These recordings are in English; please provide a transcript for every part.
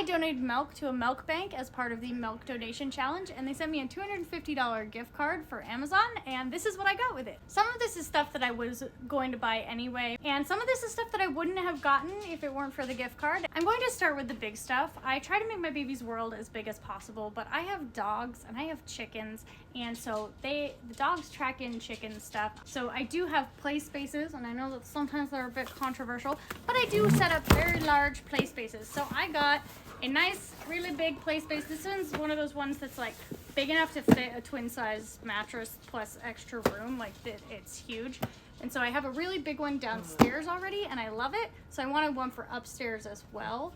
I donated milk to a milk bank as part of the milk donation challenge, and they sent me a $250 gift card for Amazon, and this is what I got with it. Some of this is stuff that I was going to buy anyway, and some of this is stuff that I wouldn't have gotten if it weren't for the gift card. I'm going to start with the big stuff. I try to make my baby's world as big as possible, but I have dogs and I have chickens, and so the dogs track in chicken stuff. So I do have play spaces, and I know that sometimes they're a bit controversial, but I do set up very large play spaces. So I got a nice, really big play space. This one's one of those ones that's like big enough to fit a twin size mattress plus extra room. Like it's huge. And so I have a really big one downstairs already, and I love it. So I wanted one for upstairs as well.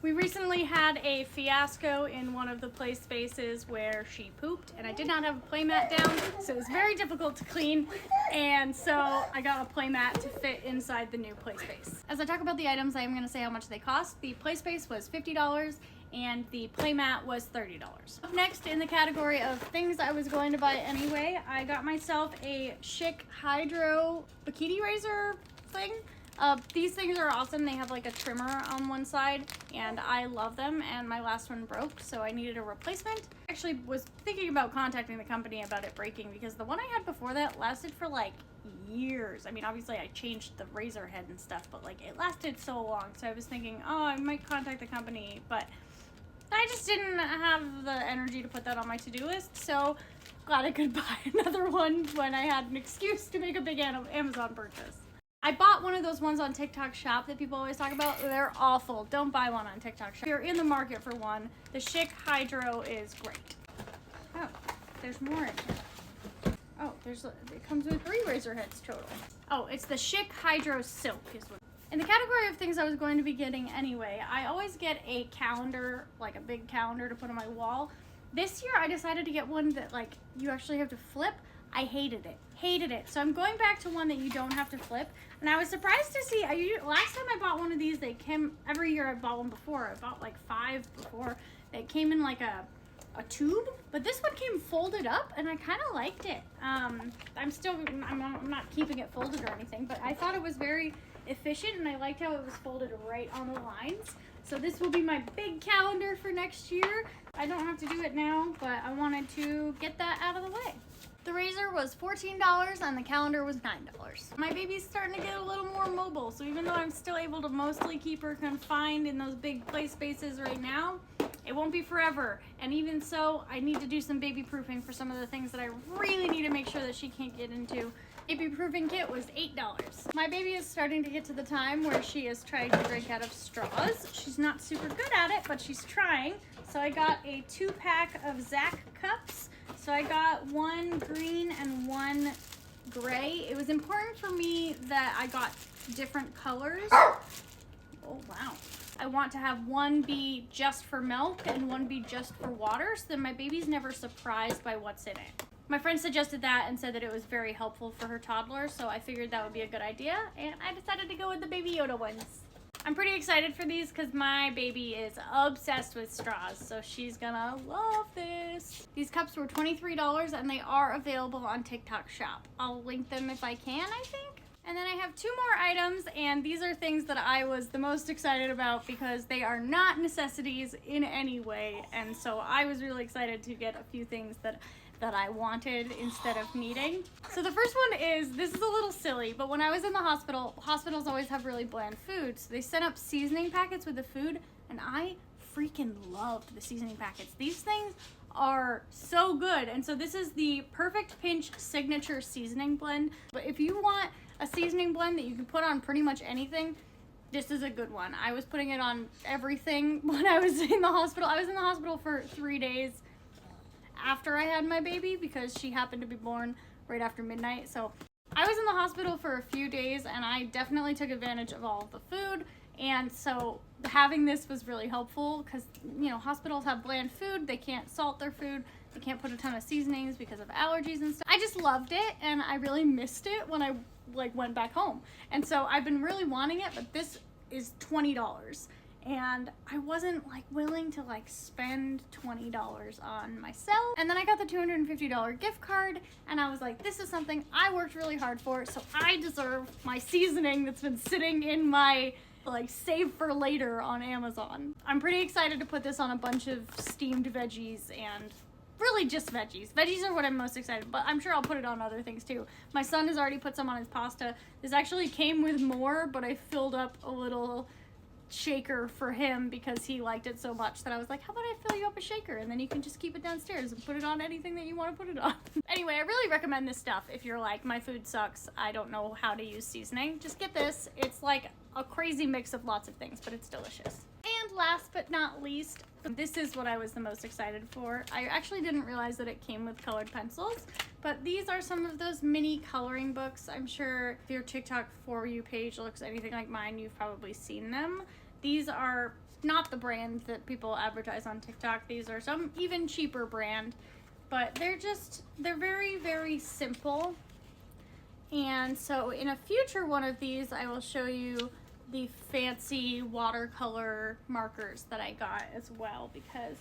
We recently had a fiasco in one of the play spaces where she pooped, and I did not have a play mat down, so it was very difficult to clean, and so I got a play mat to fit inside the new play space. As I talk about the items, I am going to say how much they cost. The play space was $50, and the play mat was $30. Up next in the category of things I was going to buy anyway, I got myself a Schick Hydro bikini razor thing. These things are awesome. They have like a trimmer on one side, and I love them, and my last one broke, so I needed a replacement. I actually was thinking about contacting the company about it breaking, because the one I had before that lasted for like years. I mean, obviously I changed the razor head and stuff, but like it lasted so long, so I was thinking, oh, I might contact the company, but I just didn't have the energy to put that on my to-do list, so glad I could buy another one when I had an excuse to make a big Amazon purchase. I bought one of those ones on TikTok Shop that people always talk about. They're awful. Don't buy one on TikTok Shop. If you're in the market for one, the Schick Hydro is great. Oh, there's more in here. Oh, it comes with 3 razor heads total. Oh, it's the Schick Hydro Silk is what. In the category of things I was going to be getting anyway, I always get a calendar, like a big calendar to put on my wall. This year I decided to get one that like you actually have to flip. I hated it. So I'm going back to one that you don't have to flip. And I was surprised to see, last time I bought one of these, they came, every year I bought one before. I bought like 5 before. They came in like a tube, but this one came folded up, and I kind of liked it. I'm not keeping it folded or anything, but I thought it was very efficient, and I liked how it was folded right on the lines. So this will be my big calendar for next year. I don't have to do it now, but I wanted to get that out of the way. The razor was $14 and the calendar was $9. My baby's starting to get a little more mobile, so even though I'm still able to mostly keep her confined in those big play spaces right now, it won't be forever. And even so, I need to do some baby proofing for some of the things that I really need to make sure that she can't get into. Baby proofing kit was $8. My baby is starting to get to the time where she is trying to drink out of straws. She's not super good at it, but she's trying. So I got a 2-pack of Zac cups. So I got 1 green and 1 gray. It was important for me that I got different colors. Oh, wow. I want to have one be just for milk and one be just for water, so that my baby's never surprised by what's in it. My friend suggested that and said that it was very helpful for her toddler, so I figured that would be a good idea, and I decided to go with the Baby Yoda ones. I'm pretty excited for these because my baby is obsessed with straws, so she's gonna love this. These cups were $23 and they are available on TikTok Shop. I'll link them if I can, I think. And then I have 2 more items, and these are things that I was the most excited about because they are not necessities in any way, and so I was really excited to get a few things that I wanted instead of needing. So the first one is, this is a little silly, but when I was in the hospital, hospitals always have really bland food, so they sent up seasoning packets with the food, and I freaking loved the seasoning packets. These things are so good, and so this is the Perfect Pinch Signature Seasoning Blend. But if you want a seasoning blend that you can put on pretty much anything, this is a good one. I was putting it on everything when I was in the hospital. I was in the hospital for 3 days after I had my baby because she happened to be born right after midnight. So I was in the hospital for a few days, and I definitely took advantage of all of the food. And so having this was really helpful because, you know, hospitals have bland food. They can't salt their food. They can't put a ton of seasonings because of allergies and stuff. I just loved it, and I really missed it when I went back home. And so I've been really wanting it, but this is $20. And I wasn't willing to spend $20 on myself. And then I got the $250 gift card, and I was like, this is something I worked really hard for, so I deserve my seasoning that's been sitting in my Like save for later on Amazon. I'm pretty excited to put this on a bunch of steamed veggies and really just veggies. Veggies are what I'm most excited, but I'm sure I'll put it on other things too. My son has already put some on his pasta. This actually came with more, but I filled up a little shaker for him because he liked it so much that I was like, how about I fill you up a shaker and then you can just keep it downstairs and put it on anything that you want to put it on. Anyway, I really recommend this stuff if you're like, my food sucks, I don't know how to use seasoning. Just get this. It's like a crazy mix of lots of things, but it's delicious. And last but not least, this is what I was the most excited for. I actually didn't realize that it came with colored pencils, but these are some of those mini coloring books. I'm sure if your TikTok For You page looks anything like mine, you've probably seen them. These are not the brand that people advertise on TikTok. These are some even cheaper brand, but they're very, very simple. And so in a future one of these, I will show you the fancy watercolor markers that I got as well, because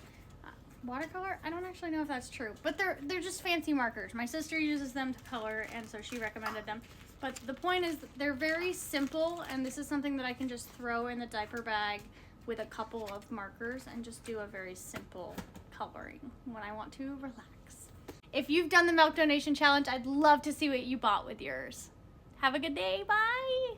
watercolor, I don't actually know if that's true, but they're just fancy markers. My sister uses them to color, and so she recommended them. But the point is they're very simple, and this is something that I can just throw in the diaper bag with a couple of markers and just do a very simple coloring when I want to relax. If you've done the milk donation challenge, I'd love to see what you bought with yours. Have a good day. Bye.